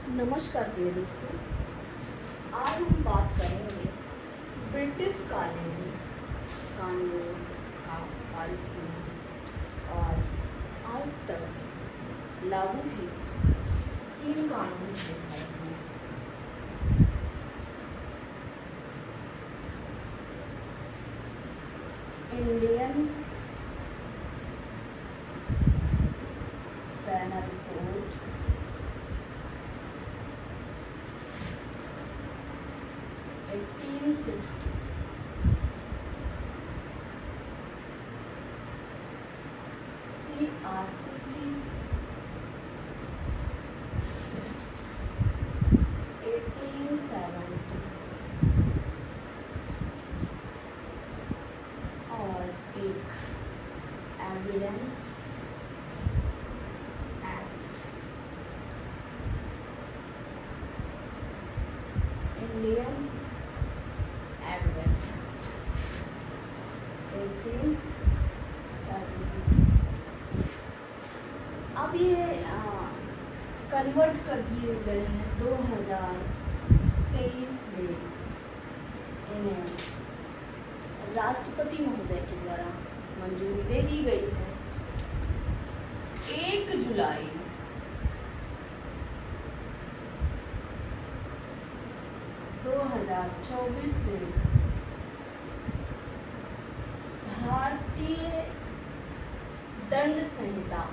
नमस्कार प्रिय दोस्तों। आज हम बात करेंगे ब्रिटिश कालीन कानून का पारित होना और आज तक लागू थे 3 कानून थे भारत में। इंडियन पेनल कोड, CRPC 1870 और एक एविडेंस एक्ट, इंडियन एविडेंस 1870। अब ये कन्वर्ट कर दिए गए हैं 2023 में। इन्हें राष्ट्रपति महोदय के द्वारा मंजूरी दे दी गई है। 1 जुलाई 2024 से भारतीय दंड संहिता,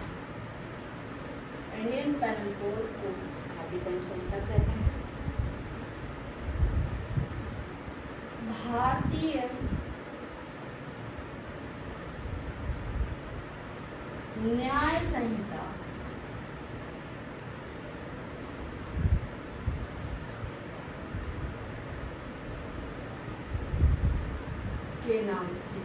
इंडियन पेनल कोड को भारतीय दंड संहिता कहते हैं, भारतीय न्याय संहिता के नाम से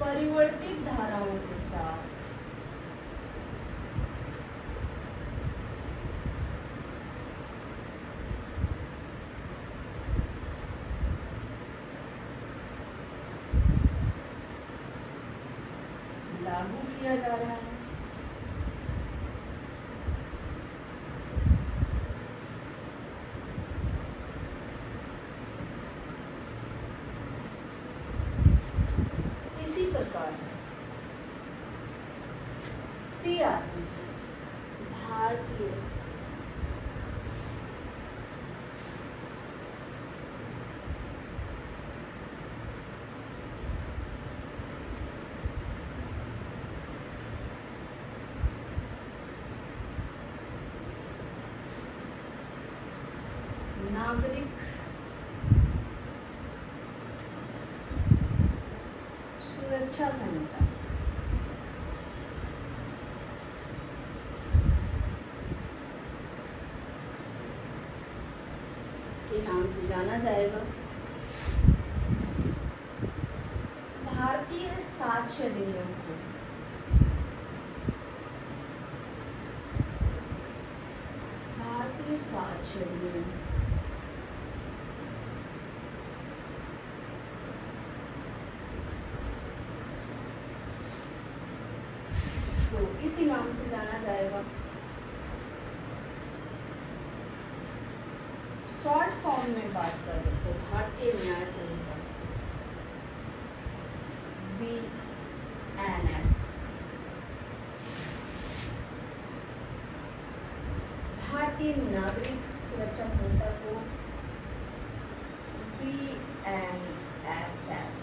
परिवर्तित धाराओं के साथ लागू किया जा रहा है। इसी प्रकार CRPC भारतीय नागरिक सुरक्षा संहिता के नाम से जाना जाएगा। भारतीय साक्ष्य अधिनियम को भारतीय साक्ष्य अधिनियम तो इसी नाम से जाना जाएगा। शॉर्ट फॉर्म में बात करें तो भारतीय न्याय संहिता BNS, भारतीय नागरिक सुरक्षा संहिता को BNSS,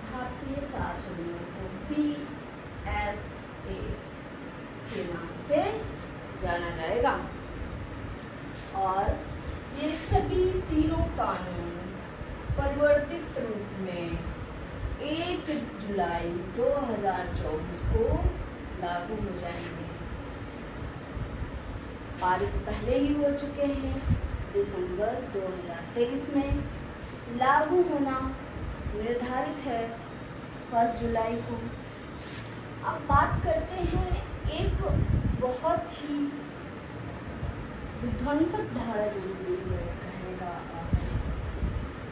भारतीय साक्ष्य अधिनियम को BSA के नाम से जाना जाएगा। और ये सभी तीनों कानून परिवर्तित रूप में 1 जुलाई 2024 को लागू हो जाएंगे। पारित पहले ही हो चुके हैं, दिसंबर 2023 में। लागू होना निर्धारित है 1 जुलाई को। अब बात करते हैं एक बहुत ही विध्वंसक धारा जुड़ी हुई है, कहने का आशा है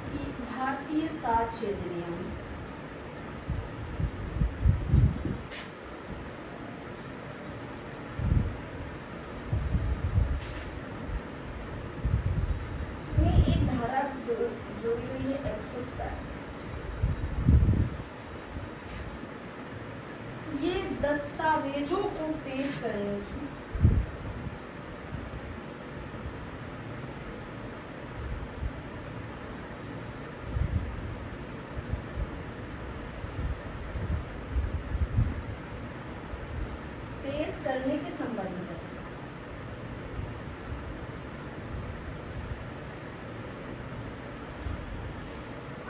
कि भारतीय साक्ष्य अधिनियम दस्तावेजों को पेश करने की संबंध में।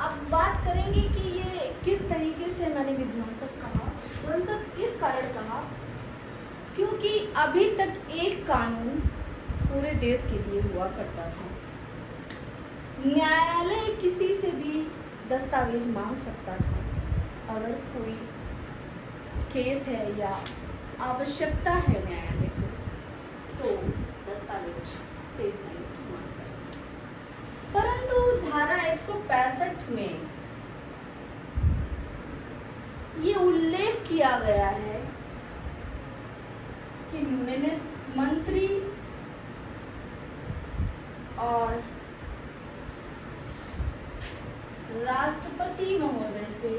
अब बात करेंगे कि ये किस तरीके से मैंने विध्वंसक कहा। विध्वंसक इस कारण कहा क्योंकि अभी तक एक कानून पूरे देश के लिए हुआ करता था। न्यायालय किसी से भी दस्तावेज मांग सकता था। अगर कोई केस है या आवश्यकता है न्यायालय को, तो दस्तावेज पेश करने की मांग कर सकते। परंतु धारा 165 में ये उल्लेख किया गया है कि मंत्री और राष्ट्रपति महोदय से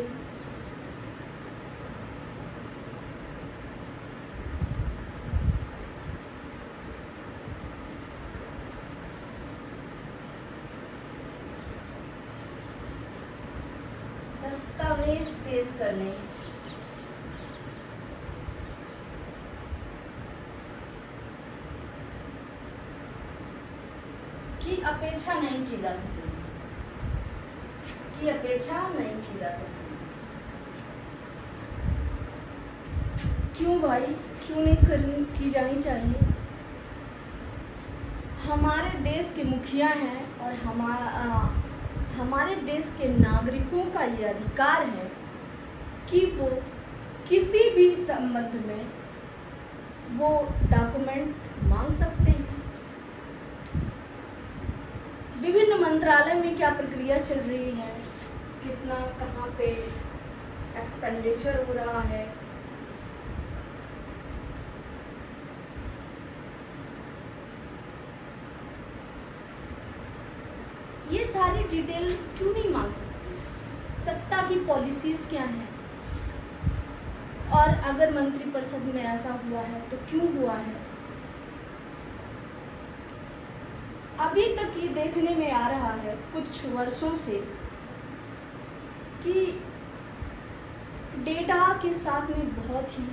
दस्तावेज पेश करने की अपेक्षा नहीं की जा सकती, क्यों भाई, क्यों नहीं की जानी चाहिए? हमारे देश के मुखिया हैं और हमारे देश के नागरिकों का ये अधिकार है कि वो किसी भी संबंध में वो डॉक्यूमेंट मांग सकते हैं। विभिन्न मंत्रालय में क्या प्रक्रिया चल रही है, कितना कहाँ पे एक्सपेंडिचर हो रहा है, ये सारी डिटेल क्यों नहीं मांग सकते? सत्ता की पॉलिसीज क्या हैं, और अगर मंत्रिपरिषद में ऐसा हुआ है तो क्यों हुआ है? अभी तक ये देखने में आ रहा है कुछ वर्षों से कि डेटा के साथ में बहुत ही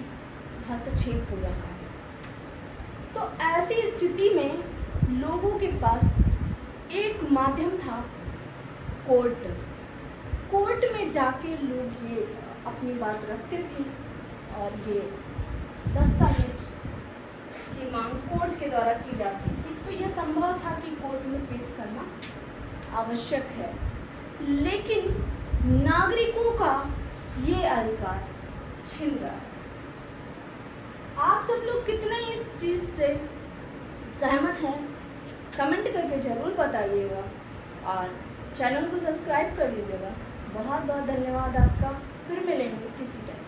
हस्तक्षेप हो रहा है। तो ऐसी स्थिति में लोगों के पास एक माध्यम था कोर्ट में जाके लोग ये अपनी बात रखते थे और ये दस्तावेज की मांग कोर्ट के द्वारा की जाती थी। तो ये संभव था कि कोर्ट में पेश करना आवश्यक है, लेकिन नागरिकों का ये अधिकार छिन रहा है। आप सब लोग कितने इस चीज से सहमत हैं? कमेंट करके ज़रूर बताइएगा और चैनल को सब्सक्राइब कर लीजिएगा। बहुत बहुत धन्यवाद आपका। फिर मिलेंगे किसी टाइम।